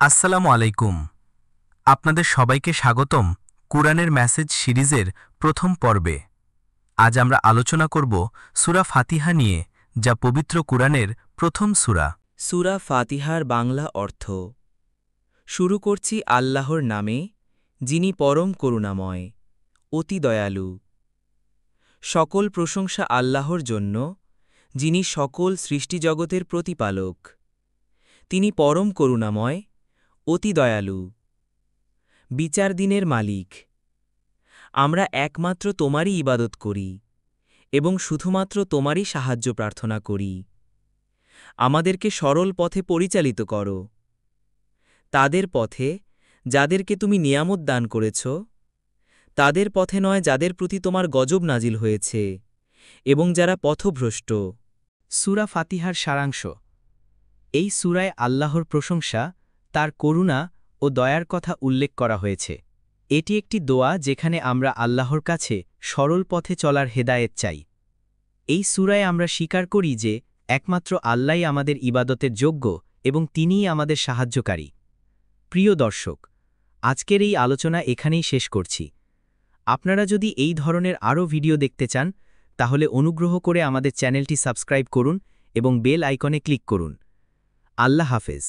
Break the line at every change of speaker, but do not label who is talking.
আসসালামু আলাইকুম। আপনাদের সবাইকে স্বাগতম কুরআনের মেসেজ সিরিজের প্রথম পর্বে। আজ আমরা আলোচনা করব সূরা ফাতিহা নিয়ে, যা পবিত্র কুরআনের প্রথম সূরা।
সূরা ফাতিহার বাংলা অর্থ। শুরু করছি আল্লাহর নামে, যিনি পরম করুণাময়, অতি দয়ালু। সকল প্রশংসা আল্লাহর জন্য, যিনি সকল সৃষ্টিজগতের প্রতিপালক। তিনি পরম করুণাময়, অতি দয়ালু, বিচার দিনের মালিক। আমরা একমাত্র তোমারই ইবাদত করি এবং শুধুমাত্র তোমারই সাহায্য প্রার্থনা করি। আমাদেরকে সরল পথে পরিচালিত করো, তাদের পথে যাদেরকে তুমি নিয়ামত দান করেছ, তাদের পথে নয় যাদের প্রতি তোমার গজব নাজিল হয়েছে এবং যারা পথভ্রষ্ট।
সূরা ফাতিহার সারাংশ। এই সূরায় আল্লাহর প্রশংসা, তার করুণা ও দয়ার কথা উল্লেখ করা হয়েছে। এটি একটি দোয়া যেখানে আমরা আল্লাহর কাছে সরল পথে চলার হেদায়েত চাই। এই সূরায় আমরা স্বীকার করি যে একমাত্র আল্লাহই আমাদের ইবাদতের যোগ্য এবং তিনিই আমাদের সাহায্যকারী। প্রিয় দর্শক, আজকের এই আলোচনা এখানেই শেষ করছি। আপনারা যদি এই ধরনের আরও ভিডিও দেখতে চান, তাহলে অনুগ্রহ করে আমাদের চ্যানেলটি সাবস্ক্রাইব করুন এবং বেল আইকনে ক্লিক করুন। আল্লাহ হাফেজ।